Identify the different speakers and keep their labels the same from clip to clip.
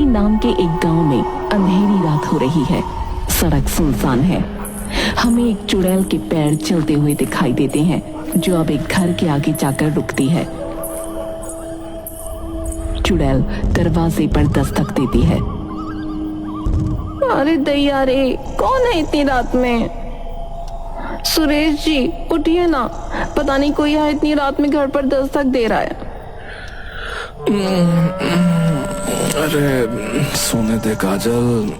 Speaker 1: नाम के एक गांव में अंधेरी रात हो रही है। सड़क सुनसान है। हमें एक चुड़ैल के पैर चलते हुए दिखाई देते हैं, जो अब एक घर के आगे जाकर रुकती है। चुड़ैल दरवाजे पर दस्तक देती है।
Speaker 2: अरे दैया रे, कौन है इतनी रात में? सुरेश जी उठिए ना, पता नहीं कोई है इतनी रात में घर पर दस्तक दे रहा है।
Speaker 3: अरे सोने दे काजल,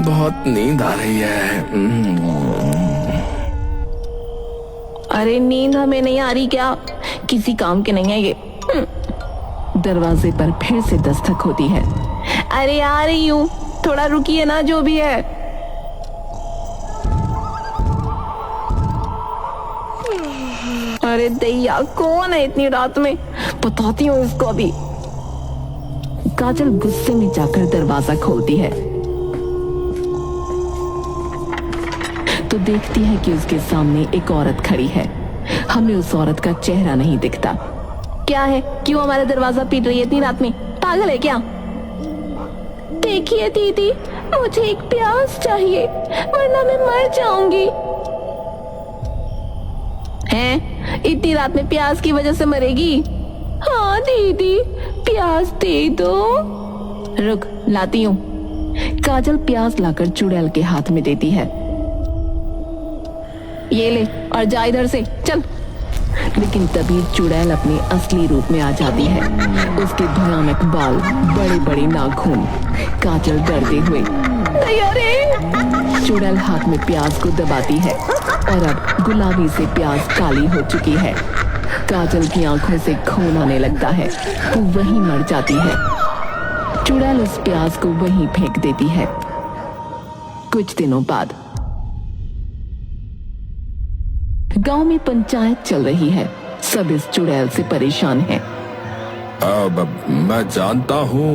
Speaker 3: बहुत नींद आ रही है।
Speaker 2: अरे नींद हमें नहीं आ रही क्या? किसी काम के नहीं है ये।
Speaker 1: दरवाजे पर फिर से दस्तक होती है।
Speaker 2: अरे आ रही हूँ, थोड़ा रुकिए ना। जो भी है अरे दैया, कौन है इतनी रात में? बताती हूँ इसको अभी।
Speaker 1: काजल गुस्से में जाकर दरवाजा खोलती है तो देखती है कि उसके सामने एक औरत खड़ी है। हमें उस औरत का चेहरा नहीं दिखता।
Speaker 2: क्या है? क्यों हमारा दरवाजा पीट रही है इतनी रात में? पागल है क्या? देखिए दीदी, मुझे एक प्याज चाहिए वरना मैं मर जाऊंगी। हैं? इतनी रात में प्याज की वजह से मरेगी? हाँ दीदी, प्याज दे दो।
Speaker 1: रुक, लाती हूँ। काजल प्याज लाकर चुड़ैल के हाथ में देती है।
Speaker 2: ये ले और जा इधर से, चल।
Speaker 1: लेकिन तभी चुड़ैल अपने असली रूप में आ जाती है। उसके भयानक बाल, बड़े बड़े नाखून। काजल डरते हुए चुड़ैल हाथ में प्याज को दबाती है और अब गुलाबी से प्याज काली हो चुकी है। काजल की आंखों से खून आने लगता है। वो वहीं मर जाती है। चुड़ैल उस प्याज को वहीं फेंक देती है। कुछ दिनों बाद गांव में पंचायत चल रही है। सब इस चुड़ैल से परेशान हैं।
Speaker 3: अब मैं जानता हूँ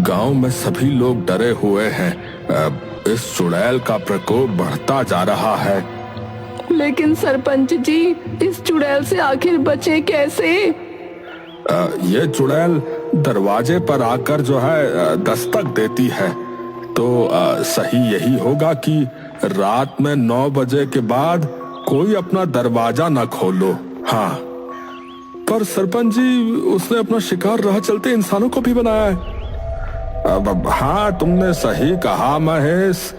Speaker 3: गांव में सभी लोग डरे हुए हैं। अब इस चुड़ैल का प्रकोप बढ़ता जा रहा है।
Speaker 2: लेकिन सरपंच जी, इस चुड़ैल से आखिर बचे कैसे?
Speaker 3: ये चुड़ैल दरवाजे पर आकर जो है दस्तक देती है, तो सही यही होगा कि रात में 9 बजे के बाद कोई अपना दरवाजा न खोलो। हाँ, पर सरपंच जी, उसने अपना शिकार राह चलते इंसानों को भी बनाया है। अब हाँ, तुमने सही कहा महेश।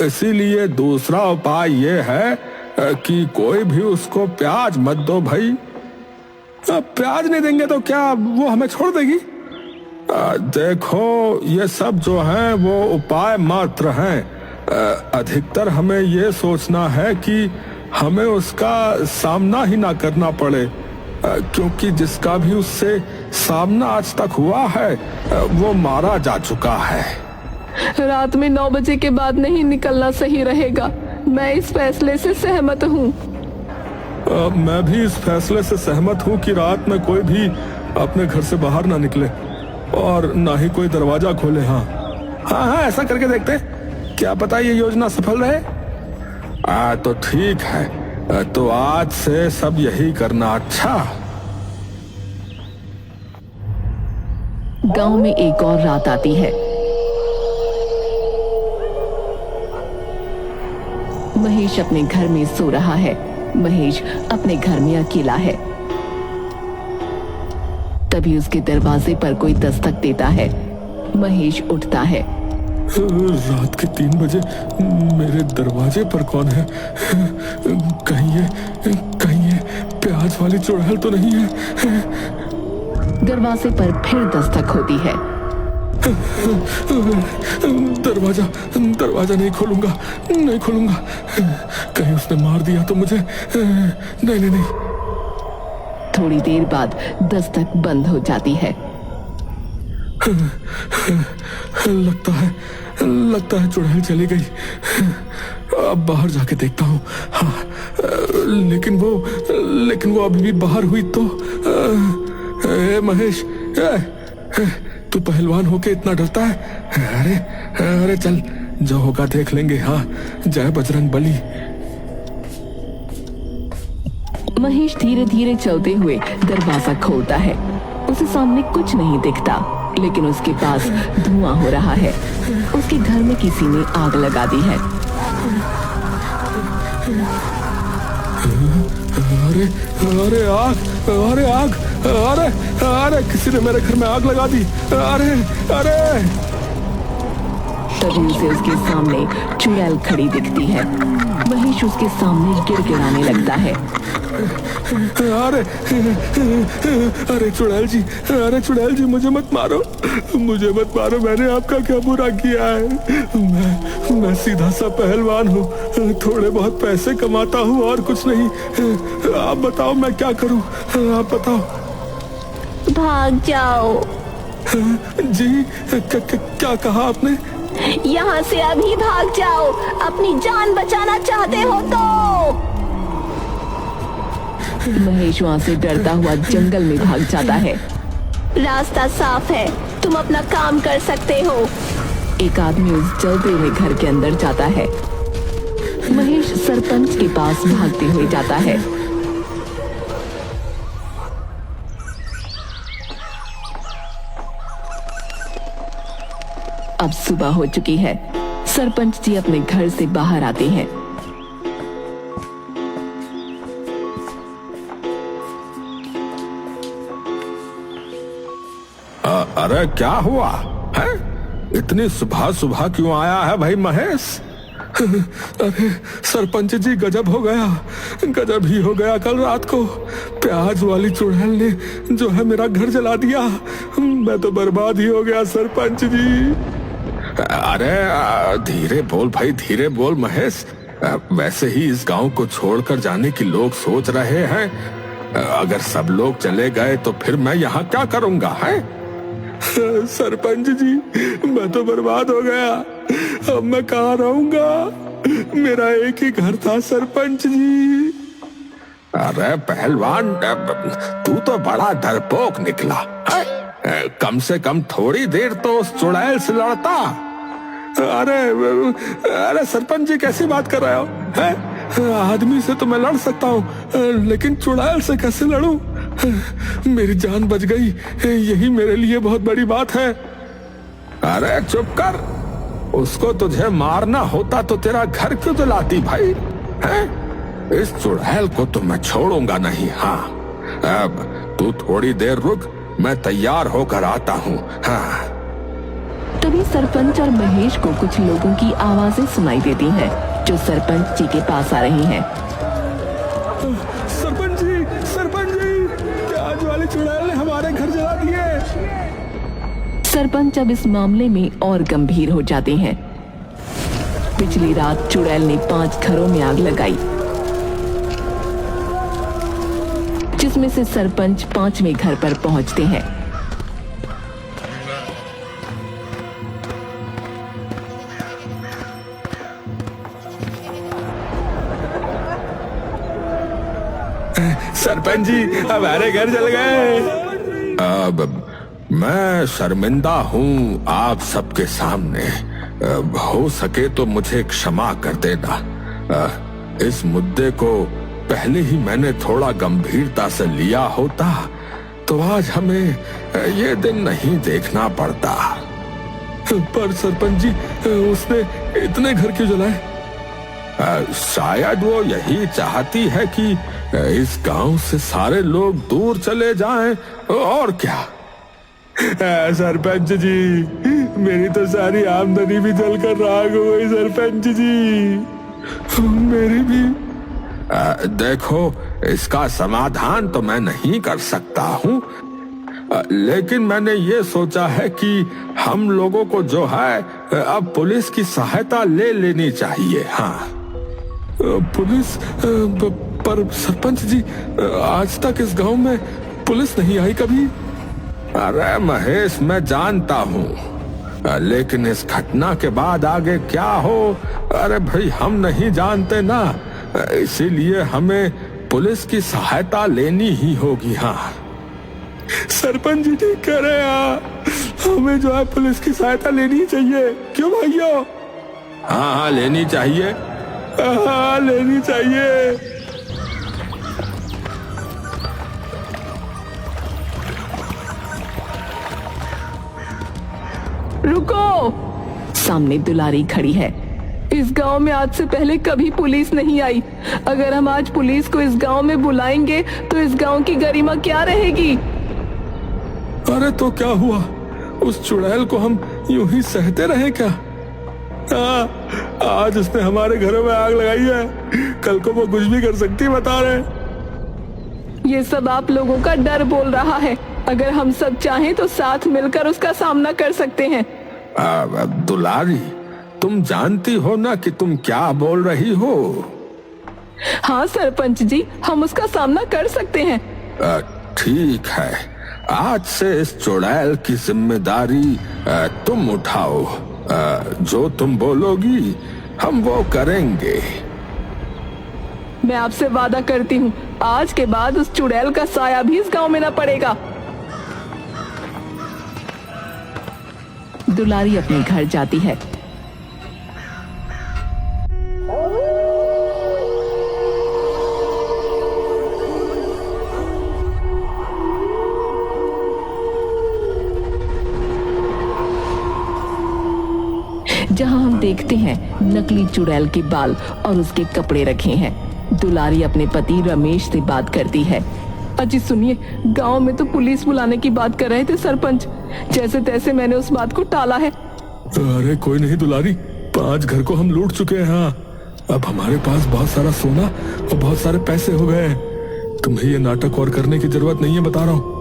Speaker 3: इसीलिए दूसरा उपाय ये है कि कोई भी उसको प्याज मत दो भाई। प्याज नहीं देंगे तो क्या वो हमें छोड़ देगी? देखो, ये सब जो है वो उपाय मात्र हैं। अधिकतर हमें ये सोचना है कि हमें उसका सामना ही ना करना पड़े, क्योंकि जिसका भी उससे सामना आज तक हुआ है वो मारा जा चुका है।
Speaker 2: रात में 9 बजे के बाद नहीं निकलना सही रहेगा। मैं इस फैसले से सहमत हूँ।
Speaker 3: मैं भी इस फैसले से सहमत हूँ कि रात में कोई भी अपने घर से बाहर ना निकले और ना ही कोई दरवाजा खोले। हाँ हाँ हाँ, ऐसा करके देखते, क्या पता ये योजना सफल रहे। तो ठीक है, तो आज से सब यही करना। अच्छा।
Speaker 1: गांव में एक और रात आती है। महेश अपने घर में सो रहा है। महेश अपने घर में अकेला है। तभी उसके दरवाजे पर कोई दस्तक देता है। महेश उठता है।
Speaker 3: रात के 3 बजे मेरे दरवाजे पर कौन है? कहीं ये प्याज वाली चुड़ैल तो नहीं है?
Speaker 1: दरवाजे पर फिर दस्तक होती है।
Speaker 3: दरवाजा नहीं खोलूंगा। कहीं उसने मार दिया तो मुझे। नहीं।
Speaker 1: थोड़ी देर बाद दस्तक बंद हो जाती है।
Speaker 3: लगता है चुड़ैल चली गई। अब बाहर जाके देखता हूँ। हाँ, लेकिन वो अभी भी बाहर हुई तो। महेश, तू पहलवान होके इतना डरता है? अरे चल, जो होगा देख लेंगे। हाँ, जय बजरंग बली।
Speaker 1: महेश धीरे धीरे चलते हुए दरवाजा खोलता है। उसे सामने कुछ नहीं दिखता। लेकिन उसके पास धुआं हो रहा है। उसके घर में किसी ने आग लगा दी है।
Speaker 3: अरे अरे आग, अरे आग, अरे अरे किसी ने मेरे घर में आग लगा दी। अरे अरे
Speaker 1: तभी उसे उसके सामने चुड़ैल खड़ी दिखती है। महेश उसके सामने गिड़गिड़ाने लगता है।
Speaker 3: अरे अरे चुड़ैल जी, अरे चुड़ैल जी, मुझे मत मारो, मुझे मत मारो। मैंने आपका क्या बुरा किया है? मैं सीधा सा पहलवान हूँ, थोड़े बहुत पैसे कमाता हूँ और कुछ नहीं। आप बताओ मैं क्या करूँ, आप बताओ।
Speaker 2: भाग जाओ।
Speaker 3: जी क्या कहा आपने?
Speaker 2: यहाँ से अभी भाग जाओ, अपनी जान बचाना चाहते हो तो।
Speaker 1: महेश वहाँ से डरता हुआ जंगल में भाग जाता है।
Speaker 2: रास्ता साफ है, तुम अपना काम कर सकते हो।
Speaker 1: एक आदमी उस जलते हुए घर के अंदर जाता है। महेश सरपंच के पास भागते हुए जाता है। अब सुबह हो चुकी है। सरपंच जी अपने घर से बाहर आते हैं।
Speaker 3: अरे क्या हुआ है? इतनी सुबह सुबह क्यों आया है भाई महेश? अरे सरपंच जी, गजब हो गया, गजब ही हो गया। कल रात को प्याज वाली चुड़ैल ने जो है मेरा घर जला दिया। मैं तो बर्बाद ही हो गया सरपंच जी। अरे धीरे बोल भाई, धीरे बोल महेश। वैसे ही इस गांव को छोड़कर जाने की लोग सोच रहे हैं। अगर सब लोग चले गए तो फिर मैं यहाँ क्या करूँगा है? सरपंच जी, मैं तो बर्बाद हो गया। अब मैं कहाँ रहूंगा? मेरा एक ही घर था सरपंच जी। अरे पहलवान, तू तो बड़ा डरपोक निकला है? कम से कम थोड़ी देर तो उस चुड़ैल से लड़ता। अरे सरपंच जी, कैसी बात कर रहे हो? है आदमी से तो मैं लड़ सकता हूँ, लेकिन चुड़ैल से कैसे लड़ूं? मेरी जान बच गई, यही मेरे लिए बहुत बड़ी बात है। अरे चुप कर, उसको तुझे मारना होता तो तेरा घर क्यों जलाती भाई? हैं? इस चुड़ैल को तो मैं छोड़ूंगा नहीं। हाँ, अब तू थोड़ी देर रुक, मैं तैयार होकर आता हूँ। हाँ।
Speaker 1: तभी सरपंच और महेश को कुछ लोगों की आवाजें सुनाई देती हैं, जो सरपंच जी के पास आ रही हैं।
Speaker 3: सरपंच जी, प्याज वाली चुड़ैल ने हमारे घर जला दिए।
Speaker 1: सरपंच अब इस मामले में और गंभीर हो जाते हैं। पिछली रात चुड़ैल ने 5 घरों में आग लगाई, जिसमें से सरपंच 5वें घर पर पहुंचते हैं।
Speaker 3: सरपंच जी, हमारे घर जल गए। अब मैं शर्मिंदा हूँ आप सबके सामने। हो सके तो मुझे क्षमा कर देना। इस मुद्दे को पहले ही मैंने थोड़ा गंभीरता से लिया होता तो आज हमें ये दिन नहीं देखना पड़ता। पर सरपंच जी, उसने इतने घर क्यों जलाए? शायद वो यही चाहती है कि इस गांव से सारे लोग दूर चले जाएं, और क्या। सरपंच जी, मेरी तो सारी आमदनी भी जलकर राख हो गई सरपंच जी। मेरी भी। देखो, इसका समाधान तो मैं नहीं कर सकता हूँ, लेकिन मैंने ये सोचा है कि हम लोगों को जो है अब पुलिस की सहायता ले लेनी चाहिए। हाँ, पुलिस? पर सरपंच जी, आज तक इस गांव में पुलिस नहीं आई कभी। अरे महेश, मैं जानता हूँ, लेकिन इस घटना के बाद आगे क्या हो, अरे भाई हम नहीं जानते ना। इसीलिए हमें पुलिस की सहायता लेनी ही होगी। हाँ सरपंच जी, ठीक कह रहे हैं, हमें जो है पुलिस की सहायता लेनी चाहिए। क्यों भाइयों? हाँ, लेनी चाहिए। हाँ, लेनी चाहिए।
Speaker 1: रुको। सामने दुलारी खड़ी है। इस गांव में आज से पहले कभी पुलिस नहीं आई। अगर हम आज पुलिस को इस गांव में बुलाएंगे तो इस गांव की गरिमा क्या रहेगी?
Speaker 3: अरे तो क्या हुआ, उस चुड़ैल को हम यूं ही सहते रहे क्या? आज उसने हमारे घरों में आग लगाई है, कल को वो कुछ भी कर सकती है, बता रहे।
Speaker 1: ये सब आप लोगों का डर बोल रहा है। अगर हम सब चाहें तो साथ मिलकर उसका सामना कर सकते हैं।
Speaker 3: दुलारी, तुम जानती हो ना कि तुम क्या बोल रही हो?
Speaker 1: हाँ सरपंच जी, हम उसका सामना कर सकते हैं।
Speaker 3: ठीक है, आज से इस चुड़ैल की जिम्मेदारी तुम उठाओ। जो तुम बोलोगी हम वो करेंगे।
Speaker 1: मैं आपसे वादा करती हूँ, आज के बाद उस चुड़ैल का साया भी इस गांव में न पड़ेगा। दुलारी अपने घर जाती है। जहां हम देखते हैं नकली चुड़ैल के बाल और उसके कपड़े रखे हैं। दुलारी अपने पति रमेश से बात करती है। अजी सुनिए, गांव में तो पुलिस बुलाने की बात कर रहे थे सरपंच। जैसे तैसे मैंने उस बात को टाला है।
Speaker 3: अरे कोई नहीं दुलारी, 5 घर को हम लूट चुके हैं। हाँ, अब हमारे पास बहुत सारा सोना और बहुत सारे पैसे हो गए हैं। तुम्हें ये नाटक और करने की जरूरत नहीं है, बता रहा हूँ।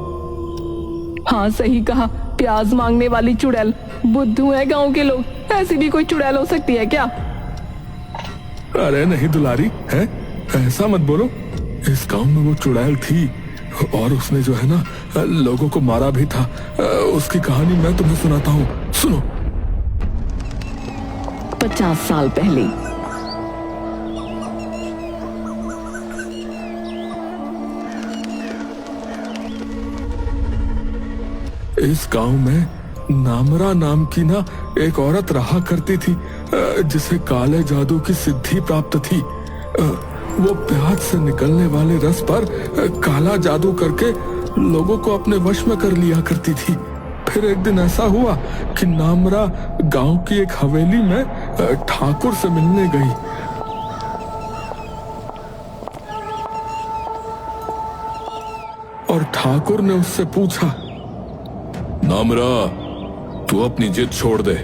Speaker 1: हाँ सही कहा, प्याज मांगने वाली चुड़ैल। बुद्धू है गांव के लोग, ऐसी भी कोई चुड़ैल हो सकती है क्या?
Speaker 3: अरे नहीं दुलारी, है ऐसा मत बोलो। इस गांव में वो चुड़ैल थी और उसने जो है ना लोगों को मारा भी था। उसकी कहानी मैं तुम्हें सुनाता हूँ, सुनो।
Speaker 1: 50 साल पहले
Speaker 3: इस गांव में नामरा नाम की ना एक औरत रहा करती थी, जिसे काले जादू की सिद्धि प्राप्त थी। वो प्याज से निकलने वाले रस पर काला जादू करके लोगों को अपने वश में कर लिया करती थी। फिर एक दिन ऐसा हुआ कि नामरा गांव की एक हवेली में ठाकुर से मिलने गई। और ठाकुर ने उससे पूछा, नामरा, तू अपनी जिद छोड़ दे,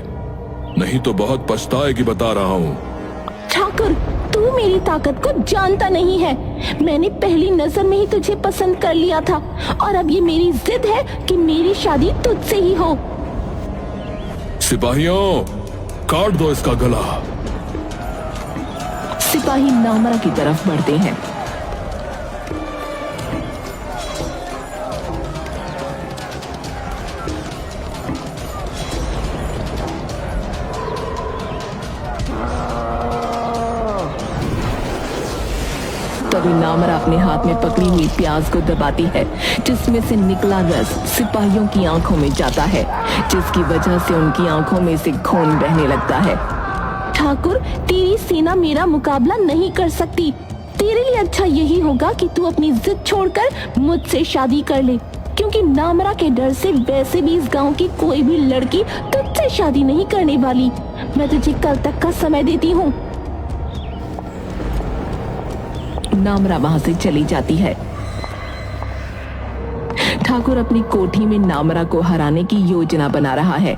Speaker 3: नहीं तो बहुत पछताएगी, बता रहा हूँ।
Speaker 2: ठाकुर, तू मेरी ताकत को जानता नहीं है। मैंने पहली नजर में ही तुझे पसंद कर लिया था और अब ये मेरी जिद है कि मेरी शादी तुझसे ही हो।
Speaker 3: सिपाहियों, काट दो इसका गला।
Speaker 1: सिपाही नामरा की तरफ बढ़ते हैं। तभी नामरा अपने हाथ में पकड़ी हुई प्याज को दबाती है, जिसमें से निकला रस सिपाहियों की आंखों में जाता है, जिसकी वजह से उनकी आंखों में से खून बहने लगता है।
Speaker 2: ठाकुर, तेरी सेना मेरा मुकाबला नहीं कर सकती। तेरे लिए अच्छा यही होगा कि तू अपनी जिद छोड़कर मुझसे शादी कर ले, क्योंकि नामरा के डर से वैसे भी इस गांव की कोई भी लड़की तुझसे शादी नहीं करने वाली। मैं तुझे कल तक का समय देती हूँ।
Speaker 1: नामरा वहां से चली जाती है। ठाकुर अपनी कोठी में नामरा को हराने की योजना बना रहा है।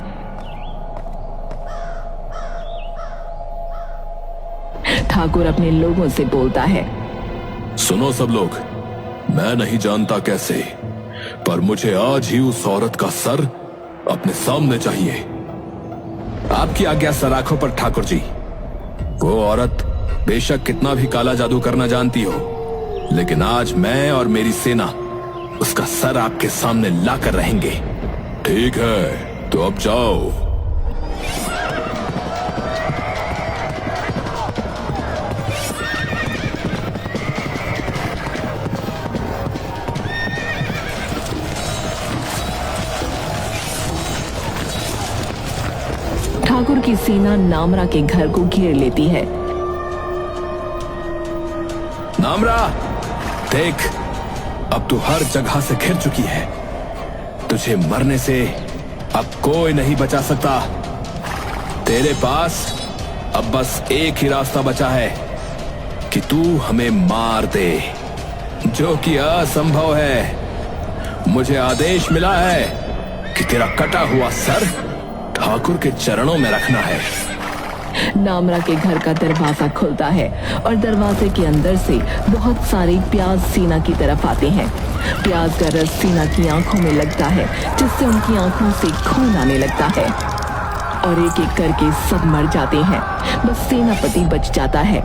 Speaker 1: ठाकुर अपने लोगों से बोलता है,
Speaker 3: सुनो सब लोग, मैं नहीं जानता कैसे, पर मुझे आज ही उस औरत का सर अपने सामने चाहिए। आपकी आज्ञा सराखों पर ठाकुर जी। वो औरत बेशक कितना भी काला जादू करना जानती हो, लेकिन आज मैं और मेरी सेना उसका सर आपके सामने लाकर रहेंगे। ठीक है, तो अब जाओ।
Speaker 1: ठाकुर की सेना नामरा के घर को घेर लेती है।
Speaker 3: नामरा, देख, अब तू हर जगह से घिर चुकी है। तुझे मरने से
Speaker 4: अब कोई नहीं बचा सकता। तेरे पास अब बस एक ही रास्ता बचा है कि तू हमें मार दे, जो कि असंभव है। मुझे आदेश मिला है कि तेरा कटा हुआ सर ठाकुर के चरणों में रखना है।
Speaker 1: नामरा के घर का दरवाजा खुलता है और दरवाजे के अंदर से बहुत सारे प्याज सीना की तरफ आते हैं। प्याज का रस सीना की आंखों में लगता है, जिससे उनकी आंखों से खून आने लगता है और एक एक करके सब मर जाते हैं। बस सेनापति बच जाता है।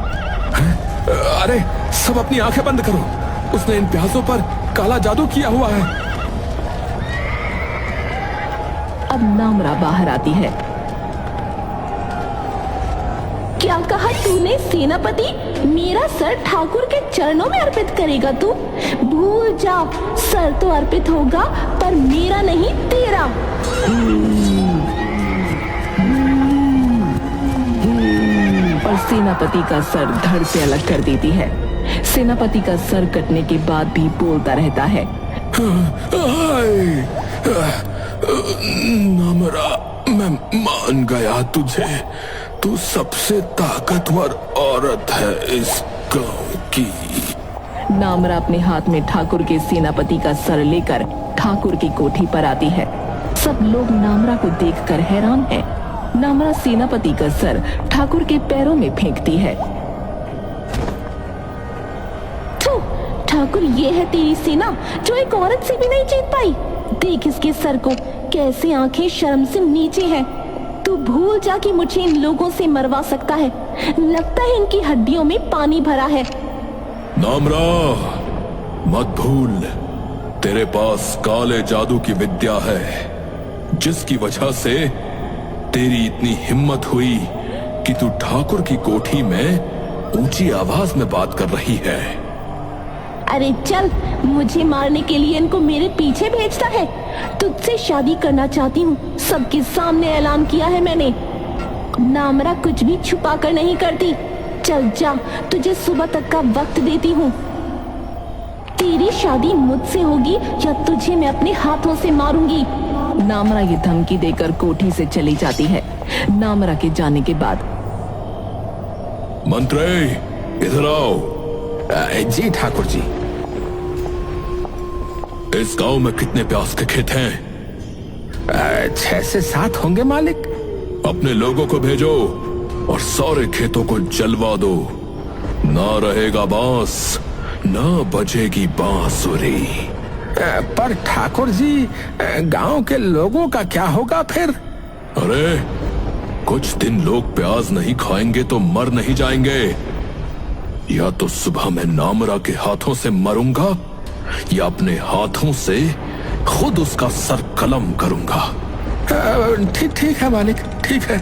Speaker 3: अरे सब अपनी आंखें बंद करो, उसने इन प्याजों पर काला जादू किया हुआ है।
Speaker 1: अब नामरा बाहर आती है।
Speaker 2: क्या कहा तूने सेनापति? मेरा सर ठाकुर के चरणों में अर्पित करेगा तू? भूल जा, सर तो अर्पित होगा पर मेरा नहीं, तेरा।
Speaker 1: और सेनापति का सर धड़ से अलग कर देती है। सेनापति का सर कटने के बाद भी बोलता रहता है,
Speaker 3: नामरा, मैं मान गया तुझे। तू सबसे ताकतवर औरत है इस गांव की।
Speaker 1: नामरा अपने हाथ में ठाकुर के सेनापति का सर लेकर ठाकुर की कोठी पर आती है। सब लोग नामरा को देखकर हैरान हैं। नामरा सेनापति का सर ठाकुर के पैरों में फेंकती है।
Speaker 2: ठाकुर, ये है तेरी सेना जो एक औरत से भी नहीं जीत पाई। देख इसके सर को, कैसे आंखें शर्म से नीचे हैं। तू भूल जा कि मुझे इन लोगों से मरवा सकता है। लगता है इनकी हड्डियों में पानी भरा है।
Speaker 3: नामरा, मत भूल, तेरे पास काले जादू की विद्या है, जिसकी वजह से तेरी इतनी हिम्मत हुई कि तू ठाकुर की कोठी में ऊंची आवाज में बात कर रही है।
Speaker 2: अरे चल, मुझे मारने के लिए इनको मेरे पीछे भेजता है। तुझसे शादी करना चाहती हूँ, सबके सामने ऐलान किया है मैंने। नामरा कुछ भी छुपा कर नहीं करती। चल जा, तुझे सुबह तक का वक्त देती हूँ। तेरी शादी मुझसे होगी या तुझे मैं अपने हाथों से मारूंगी।
Speaker 1: नामरा ये धमकी देकर कोठी से चली जाती है। नामरा के जाने के बाद,
Speaker 3: मंत्री, इधर आओ।
Speaker 4: जी ठाकुर जी।
Speaker 3: इस गांव में कितने प्याज के खेत हैं?
Speaker 4: 6 से 7 होंगे मालिक।
Speaker 3: अपने लोगों को भेजो और सारे खेतों को जलवा दो। ना रहेगा बांस, ना बजेगी बांसुरी।
Speaker 4: पर ठाकुर जी, गांव के लोगों का क्या होगा फिर?
Speaker 3: अरे कुछ दिन लोग प्याज नहीं खाएंगे तो मर नहीं जाएंगे। या तो सुबह मैं नामरा के हाथों से मरूंगा या अपने हाथों से खुद उसका सर कलम करूंगा।
Speaker 4: ठीक है मालिक, ठीक है।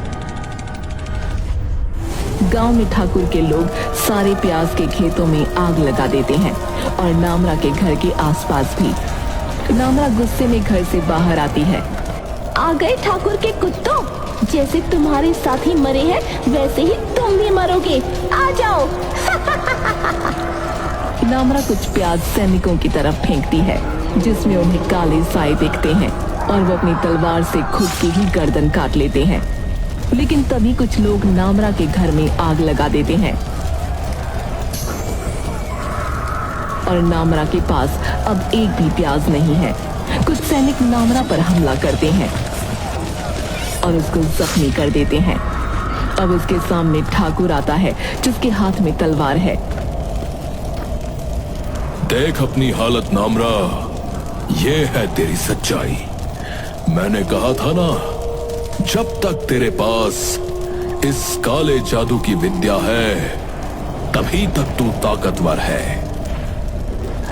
Speaker 1: गांव में ठाकुर के लोग सारे प्याज के खेतों में आग लगा देते हैं और नामरा के घर के आसपास भी। नामरा गुस्से में घर से बाहर आती है।
Speaker 2: आ गए ठाकुर के कुत्तों, जैसे तुम्हारे साथी मरे हैं वैसे ही तुम भी मरोगे। आ जाओ।
Speaker 1: नामरा कुछ प्याज सैनिकों की तरफ फेंकती है, जिसमें उन्हें काले साए दिखते हैं और वो अपनी तलवार से खुद की ही गर्दन काट लेते हैं। लेकिन तभी कुछ लोग नामरा के घर में आग लगा देते हैं और नामरा के पास अब एक भी प्याज नहीं है। कुछ सैनिक नामरा पर हमला करते हैं और उसको जख्मी कर देते हैं। अब उसके सामने ठाकुर आता है, जिसके हाथ में तलवार है।
Speaker 3: देख अपनी हालत नामरा, ये है तेरी सच्चाई। मैंने कहा था ना, जब तक तेरे पास इस काले जादू की विद्या है तभी तक तू ताकतवर है।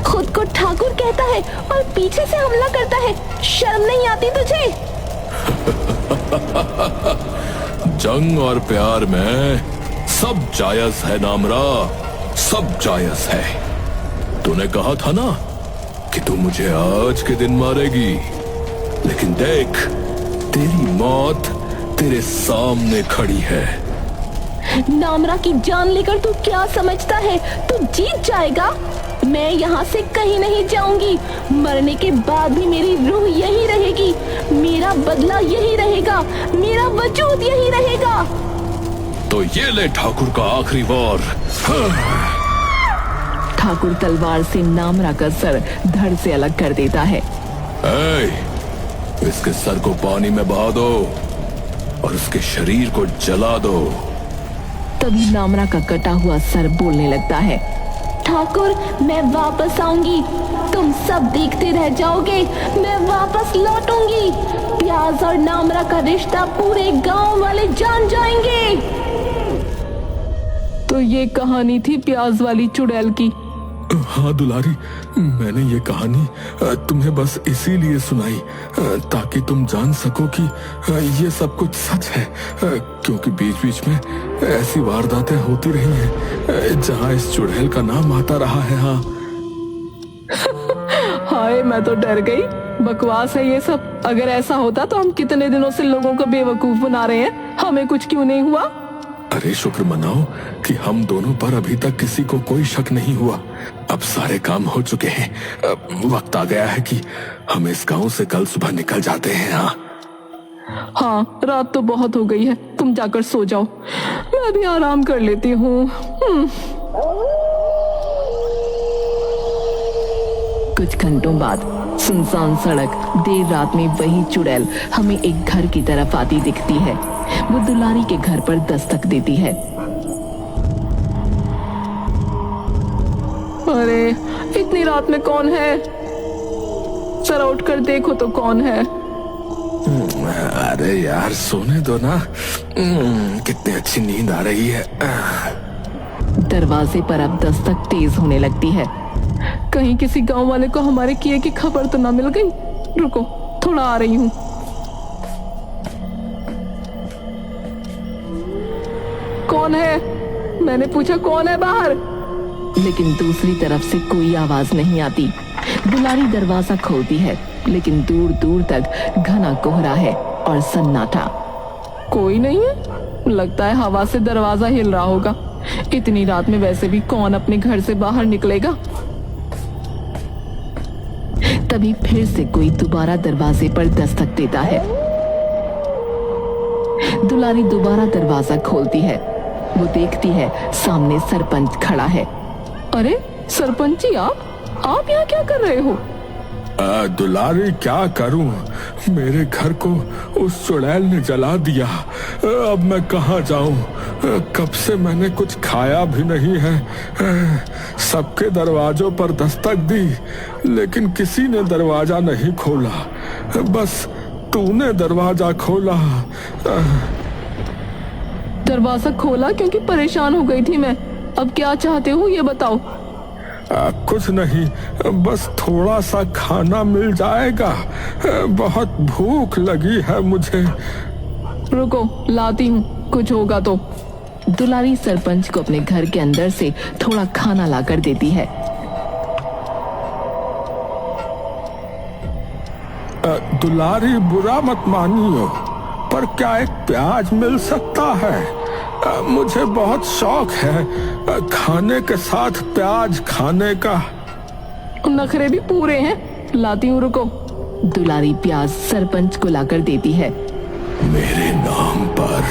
Speaker 2: खुद को ठाकुर कहता है और पीछे से हमला करता है। शर्म नहीं आती तुझे?
Speaker 3: जंग और प्यार में सब जायज है नामरा, सब जायज है। तूने कहा था ना कि तू मुझे आज के दिन मारेगी, लेकिन देख, तेरी मौत तेरे सामने खड़ी है।
Speaker 2: नामरा की जान लेकर तू क्या समझता है? तू जीत जाएगा। मैं यहाँ से कहीं नहीं जाऊंगी। मरने के बाद भी मेरी रूह यही रहेगी, मेरा बदला यही रहेगा, मेरा वजूद यही रहेगा।
Speaker 4: तो ये ले ठाकुर का आखिरी वार।
Speaker 1: ठाकुर तलवार से नामरा का सर धड़ से अलग कर देता है।
Speaker 4: इसके सर को पानी में बहा दो और उसके शरीर को जला दो।
Speaker 1: तभी नामरा का कटा हुआ सर बोलने लगता है।
Speaker 2: ठाकुर, मैं वापस आऊंगी, तुम सब देखते रह जाओगे, मैं वापस लौटूंगी। प्याज और नामरा का रिश्ता पूरे गांव वाले जान जाएंगे।
Speaker 1: तो ये कहानी थी प्याज वाली चुड़ैल की।
Speaker 3: हाँ दुलारी, मैंने ये कहानी तुम्हें बस इसीलिए सुनाई ताकि तुम जान सको कि ये सब कुछ सच है, क्योंकि बीच बीच में ऐसी वारदातें होती रही हैं जहाँ इस चुड़ैल का नाम आता रहा है। हाँ
Speaker 1: हाय, मैं तो डर गई। बकवास है ये सब। अगर ऐसा होता तो हम कितने दिनों से लोगों को बेवकूफ बना रहे हैं, हमें कुछ क्यों नहीं हुआ?
Speaker 3: अरे शुक्र मनाओ कि हम दोनों पर अभी तक किसी को कोई शक नहीं हुआ। अब सारे काम हो चुके हैं। अब वक्त आ गया है कि हम इस गांव से कल सुबह निकल जाते हैं।
Speaker 1: हाँ, रात तो बहुत हो गई है, तुम जाकर सो जाओ, मैं भी आराम कर लेती हूँ। कुछ घंटों बाद सुनसान सड़क, देर रात में वही चुड़ैल हमें एक घर की तरफ आती दिखती है। वो दुलारी के घर पर दस्तक देती है। अरे इतनी रात में कौन है? जरा उठकर देखो तो कौन है।
Speaker 3: अरे यार सोने दो ना, कितनी अच्छी नींद आ रही है।
Speaker 1: दरवाजे पर अब दस्तक तेज होने लगती है। कहीं किसी गांव वाले को हमारे किए की खबर तो ना मिल गई। रुको, थोड़ा आ रही हूँ। कौन है? मैंने पूछा कौन है बाहर? लेकिन दूसरी तरफ से कोई आवाज नहीं आती। दुलारी दरवाजा खोलती है, लेकिन दूर दूर तक घना कोहरा है और सन्नाटा। कोई नहीं है। लगता है हवा से दरवाजा हिल रहा होगा। इतनी रात में वैसे भी कौन अपने घर से बाहर निकलेगा। तभी फिर से कोई दोबारा दरवाजे पर दस्तक देता है। दुलारी दोबारा दरवाजा खोलती है। वो देखती है सामने सरपंच खड़ा है। अरे सरपंच जी, आप यहाँ क्या कर रहे हो?
Speaker 3: दुलारी, क्या करूं? मेरे घर को उस चुड़ैल ने जला दिया। अब मैं कहाँ जाऊं? कब से मैंने कुछ खाया भी नहीं है। सबके दरवाजों पर दस्तक दी, लेकिन किसी ने दरवाजा नहीं खोला। बस तूने दरवाजा खोला।
Speaker 1: दरवाजा खोला क्योंकि परेशान हो गई थी मैं। अब क्या चाहते हो ये बताओ।
Speaker 3: कुछ नहीं, बस थोड़ा सा खाना मिल जाएगा। बहुत भूख लगी है मुझे।
Speaker 1: रुको, लाती हूँ, कुछ होगा तो। दुलारी सरपंच को अपने घर के अंदर से थोड़ा खाना लाकर देती है।
Speaker 3: दुलारी, बुरा मत मानियो, पर क्या एक प्याज मिल सकता है? मुझे बहुत शौक है खाने के साथ प्याज खाने का।
Speaker 1: नखरे भी पूरे हैं। लाती हूँ, रुको। दुलारी प्याज सरपंच को लाकर देती है।
Speaker 3: मेरे नाम पर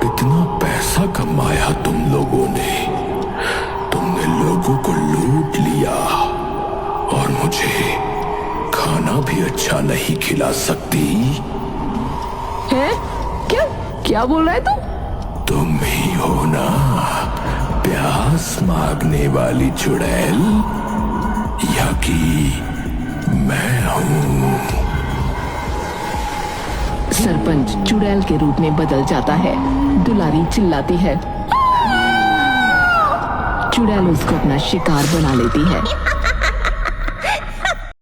Speaker 3: इतना पैसा कमाया तुम लोगों ने। तुमने लोगों को लूट लिया और मुझे खाना भी अच्छा नहीं खिला सकती
Speaker 1: है? क्या बोल रहा है तू?
Speaker 3: तुम ही हो ना प्यास मांगने वाली चुड़ैल, या कि मैं हूँ?
Speaker 1: सरपंच चुड़ैल के रूप में बदल जाता है। दुलारी चिल्लाती है। चुड़ैल उसको अपना शिकार बना लेती है।